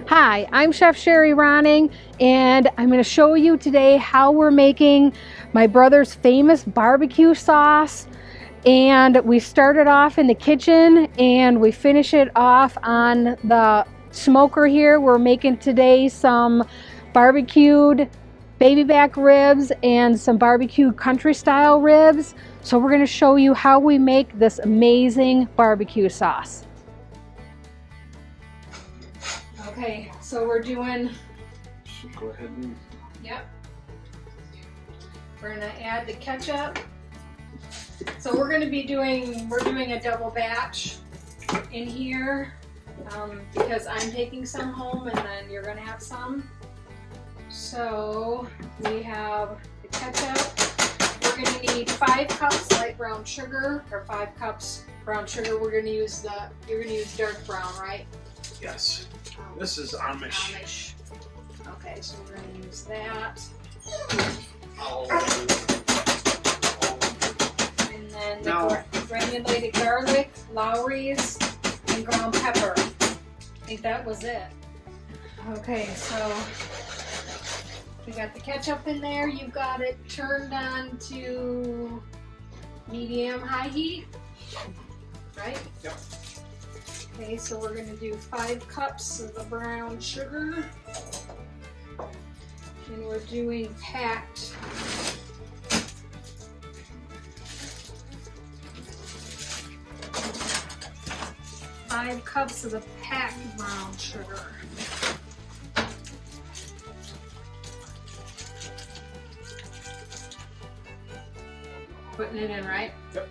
Hi, I'm Chef Sherry Ronning, and I'm going to show you today how we're making my brother's famous barbecue sauce. And we started off in the kitchen and we finish it off on the smoker here. We're making today some barbecued baby back ribs and some barbecued country style ribs. So we're going to show you how we make this amazing barbecue sauce. Okay, so we're doing, Go ahead and... yep, we're gonna add the ketchup. So we're gonna be doing, we're doing a double batch in here because I'm taking some home and then you're gonna have some. So we have the ketchup. We're gonna need 5 cups light brown sugar, or 5 cups brown sugar. We're gonna use you're gonna use dark brown, right? Yes. This is Amish. Amish. Okay, so we're going to use that. And then the granulated garlic, Lawry's, and ground pepper. I think that was it. Okay, so we got the ketchup in there. You've got it turned on to medium-high heat, right? Yep. Okay, so we're going to do 5 cups of the brown sugar, and we're doing packed. Five cups of the packed brown sugar. Putting it in, right? Yep.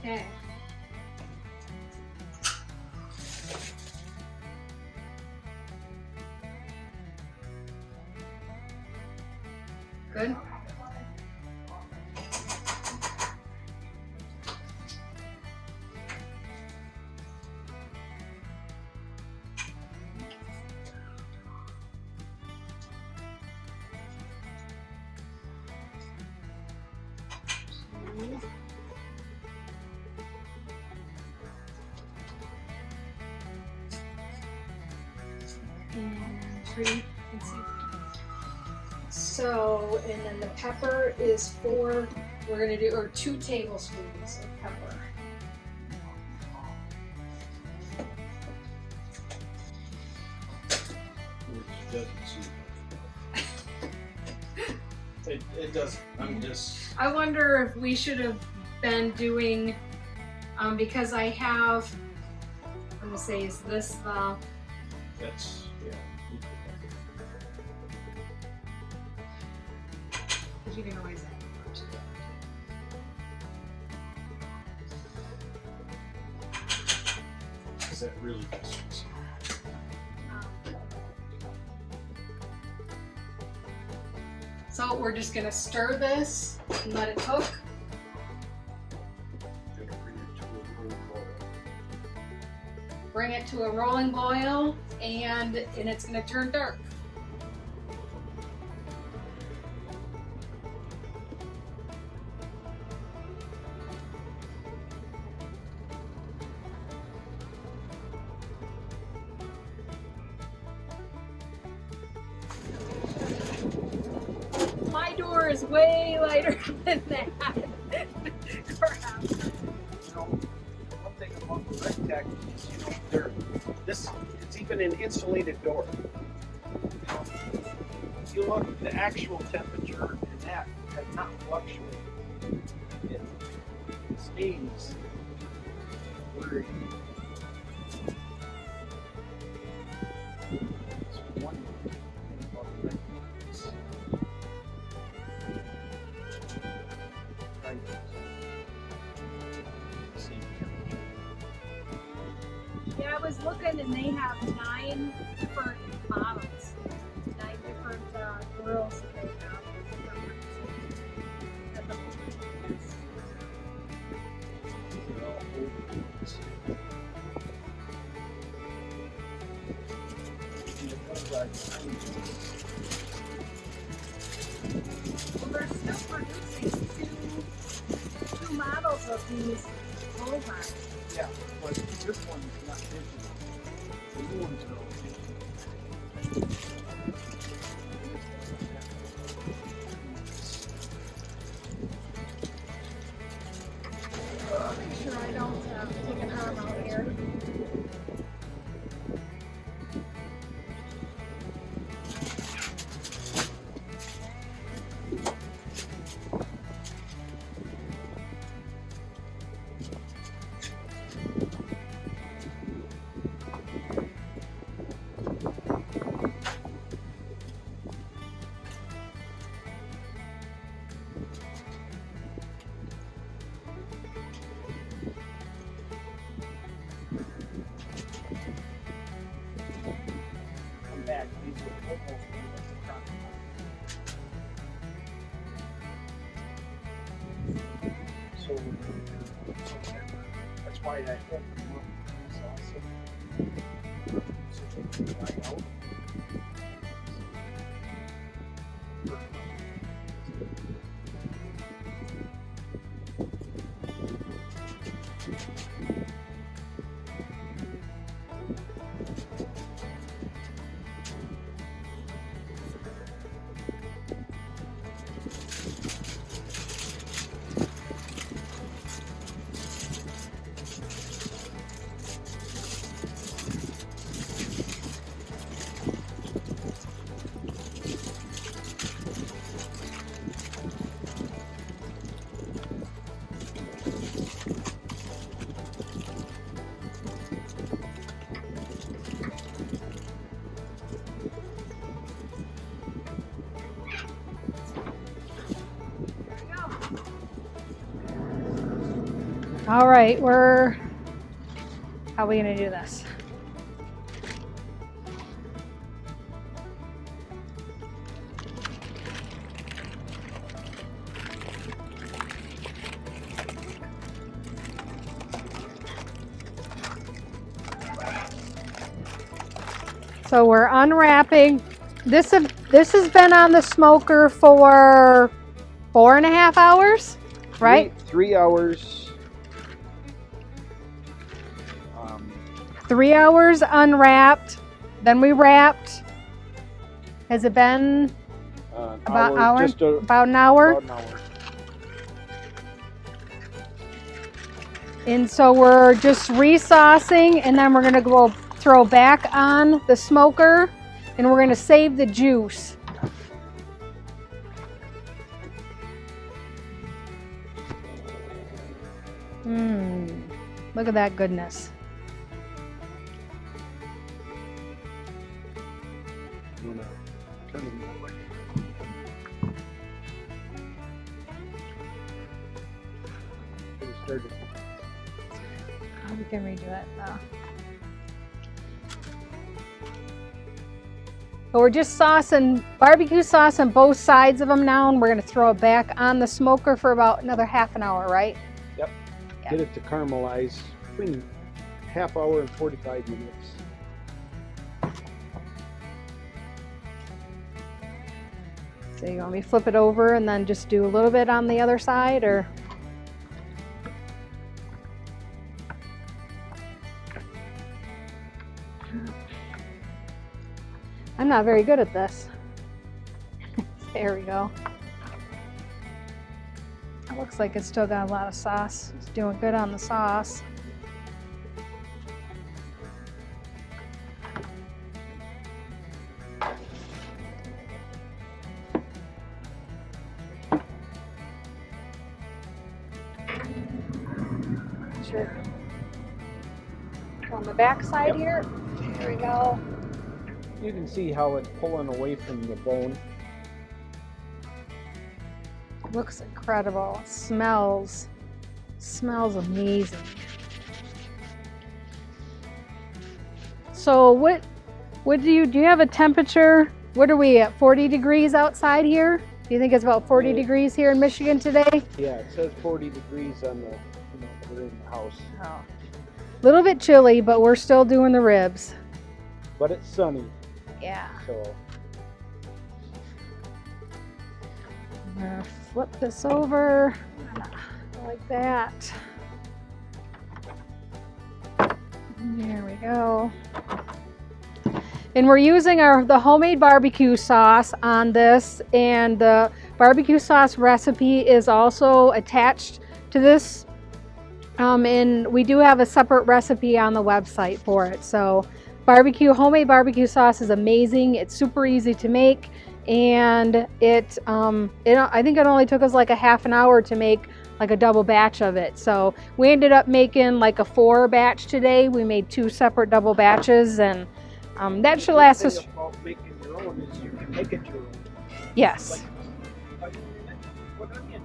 Okay. Good. And 3 and 6. So, and then the pepper is 4. We're gonna do, or 2 tablespoons of pepper. Which doesn't seem... it doesn't. I'm just... I wonder if we should have been doing, because I have, let me say, is this the... That's... yeah. You can always add more to it. Because that really doesn't seem... So we're just gonna stir this and let it cook. Bring it to a rolling boil, and it's gonna turn dark. My door is way lighter than that. Crap. You know, one thing about the Recteq is, you know, it's even an insulated door. You know, if you look at the actual temperature, and that has not fluctuated. It stays where Yeah, I was looking and they have 9 different models, 9 different grills that they have. At the moment. Well, they're still producing two models of these robots. Yeah, but this one is not digital. The new ones are all digital. Make sure I don't take an arm out here. Back. These were almost so that's why I opened them up. So they can dry out. All right, how are we gonna do this? So we're unwrapping. This has been on the smoker for 4.5 hours, right? 3 hours. 3 hours unwrapped, then we wrapped. Has it been about an hour? About an hour. About an hour. And so we're just resaucing, and then we're gonna go throw back on the smoker, and we're gonna save the juice. Look at that goodness. We can redo it though. So we're just saucing barbecue sauce on both sides of them now, and we're going to throw it back on the smoker for about another half an hour, right? Yep. Yeah. Get it to caramelize between half hour and 45 minutes. So you want me to flip it over and then just do a little bit on the other side, or? I'm not very good at this. There we go. It looks like it's still got a lot of sauce. It's doing good on the sauce. Sure. On the back side here. There we go. You can see how it's pulling away from the bone. Looks incredible. Smells amazing. So what do you have a temperature? What are we at, 40 degrees outside here? Do you think it's about 40 degrees here in Michigan today? Yeah, it says 40 degrees on the, we're in the house. Oh. A little bit chilly, but we're still doing the ribs. But it's sunny. Yeah. So I'm gonna flip this over like that. There we go. And we're using the homemade barbecue sauce on this, and the barbecue sauce recipe is also attached to this. And we do have a separate recipe on the website for it. So homemade barbecue sauce is amazing. It's super easy to make, and I think it only took us like a half an hour to make like a double batch of it. So we ended up making like a 4 batch today. We made 2 separate double batches, and that should last us. About making your own is you can make it your own. Yes. Like, put onion in.